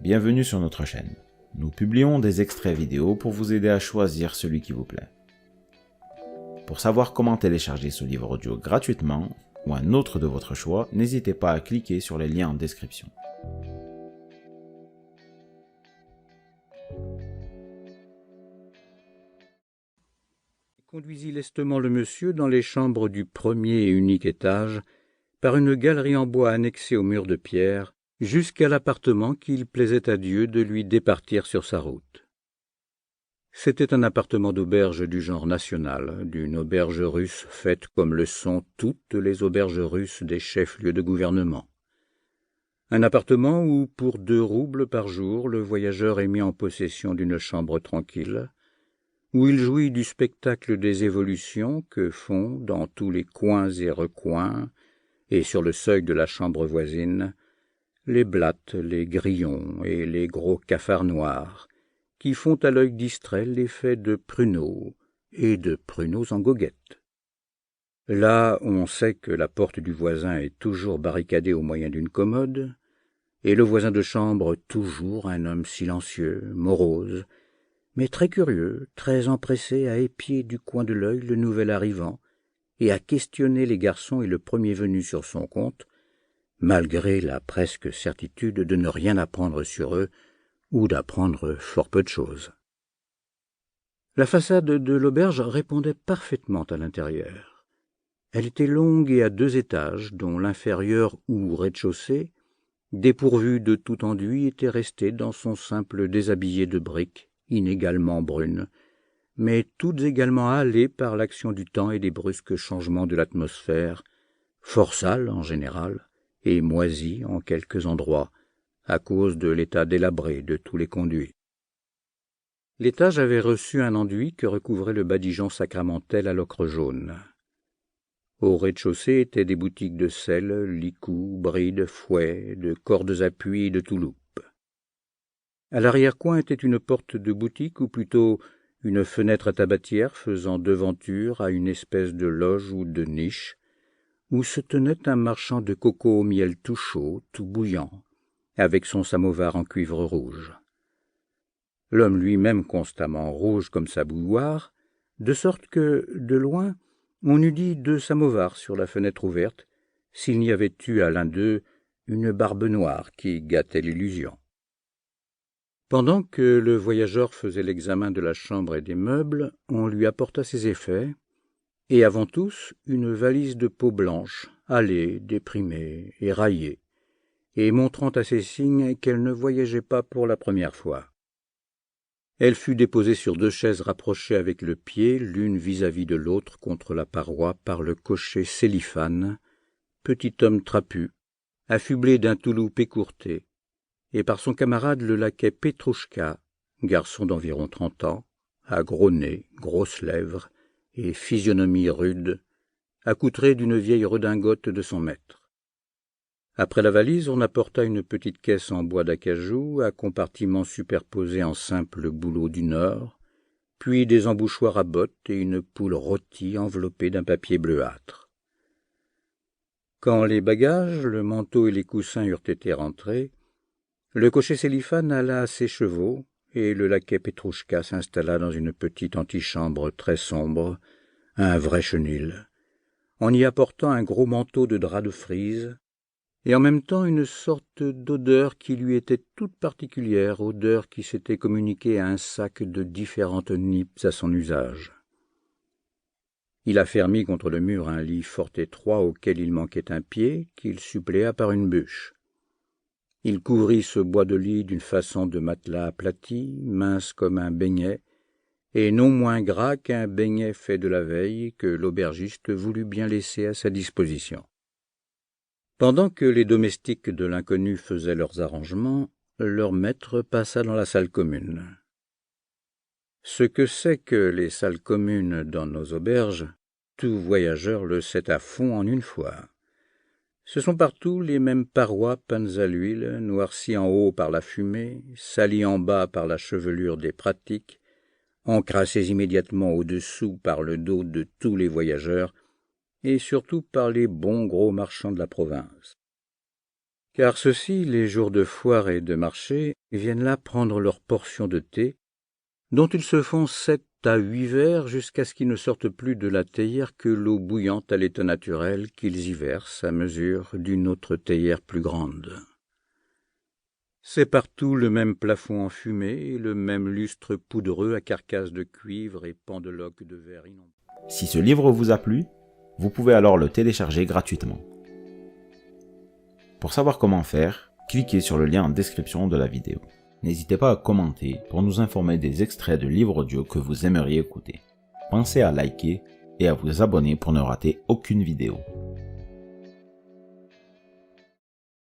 Bienvenue sur notre chaîne. Nous publions des extraits vidéo pour vous aider à choisir celui qui vous plaît. Pour savoir comment télécharger ce livre audio gratuitement, ou un autre de votre choix, n'hésitez pas à cliquer sur les liens en description. Conduisit lestement le monsieur dans les chambres du premier et unique étage, par une galerie en bois annexée au mur de pierre, jusqu'à l'appartement qu'il plaisait à Dieu de lui départir sur sa route. C'était un appartement d'auberge du genre national, d'une auberge russe faite comme le sont toutes les auberges russes des chefs-lieux de gouvernement. Un appartement où, pour 2 roubles par jour, le voyageur est mis en possession d'une chambre tranquille, où il jouit du spectacle des évolutions que font, dans tous les coins et recoins, et sur le seuil de la chambre voisine, les blattes, les grillons et les gros cafards noirs, qui font à l'œil distrait l'effet de pruneaux, et de pruneaux en goguette. Là, on sait que la porte du voisin est toujours barricadée au moyen d'une commode, et le voisin de chambre toujours un homme silencieux, morose, mais très curieux, très empressé à épier du coin de l'œil le nouvel arrivant, et à questionner les garçons et le premier venu sur son compte, malgré la presque certitude de ne rien apprendre sur eux, ou d'apprendre fort peu de choses. La façade de l'auberge répondait parfaitement à l'intérieur. Elle était longue et à 2 étages, dont l'inférieur ou rez-de-chaussée, dépourvu de tout enduit, était resté dans son simple déshabillé de briques, inégalement brunes, mais toutes également hâlées par l'action du temps et les brusques changements de l'atmosphère, fort sales en général, et moisies en quelques endroits, à cause de l'état délabré de tous les conduits. L'étage avait reçu un enduit que recouvrait le badigeon sacramentel à l'ocre jaune. Au rez-de-chaussée étaient des boutiques de sel, licous, brides, fouets, de cordes à puits et de touloupes. À l'arrière-coin était une porte de boutique, ou plutôt une fenêtre à tabatière faisant devanture à une espèce de loge ou de niche, où se tenait un marchand de coco au miel tout chaud, tout bouillant, avec son samovar en cuivre rouge. L'homme lui-même constamment rouge comme sa bouilloire, de sorte que, de loin, on eût dit 2 samovars sur la fenêtre ouverte, s'il n'y avait eu à l'un d'eux une barbe noire qui gâtait l'illusion. Pendant que le voyageur faisait l'examen de la chambre et des meubles, on lui apporta ses effets, et avant tous une valise de peau blanche, hâlée, déprimée, éraillée, et montrant à ses signes qu'elle ne voyageait pas pour la première fois. Elle fut déposée sur 2 chaises rapprochées avec le pied, l'une vis-à-vis de l'autre contre la paroi, par le cocher Céliphane, petit homme trapu, affublé d'un touloupe écourté, et par son camarade le laquais Petrouchka, garçon d'environ 30 ans, à gros nez, grosses lèvres et physionomie rude, accoutré d'une vieille redingote de son maître. Après la valise, on apporta une petite caisse en bois d'acajou, à compartiments superposés en simple bouleau du Nord, puis des embouchoirs à bottes et une poule rôtie enveloppée d'un papier bleuâtre. Quand les bagages, le manteau et les coussins eurent été rentrés, le cocher Céliphane alla à ses chevaux, et le laquais Petrouchka s'installa dans une petite antichambre très sombre, un vrai chenil, en y apportant un gros manteau de drap de frise, et en même temps une sorte d'odeur qui lui était toute particulière, odeur qui s'était communiquée à un sac de différentes nippes à son usage. Il affermit contre le mur un lit fort étroit auquel il manquait un pied, qu'il suppléa par une bûche. Il couvrit ce bois de lit d'une façon de matelas aplati, mince comme un beignet, et non moins gras qu'un beignet fait de la veille que l'aubergiste voulut bien laisser à sa disposition. Pendant que les domestiques de l'inconnu faisaient leurs arrangements, leur maître passa dans la salle commune. Ce que c'est que les salles communes dans nos auberges, tout voyageur le sait à fond en une fois. Ce sont partout les mêmes parois peintes à l'huile, noircies en haut par la fumée, salies en bas par la chevelure des pratiques, encrassées immédiatement au-dessous par le dos de tous les voyageurs, et surtout par les bons gros marchands de la province. car ceux-ci, les jours de foire et de marché, viennent là prendre leur portion de thé, dont ils se font 7 à 8 verres jusqu'à ce qu'ils ne sortent plus de la théière que l'eau bouillante à l'état naturel qu'ils y versent à mesure d'une autre théière plus grande. C'est partout le même plafond enfumé et le même lustre poudreux à carcasse de cuivre et pendeloques de verre inondés. Si ce livre vous a plu, vous pouvez alors le télécharger gratuitement. Pour savoir comment faire, cliquez sur le lien en description de la vidéo. N'hésitez pas à commenter pour nous informer des extraits de livres audio que vous aimeriez écouter. Pensez à liker et à vous abonner pour ne rater aucune vidéo.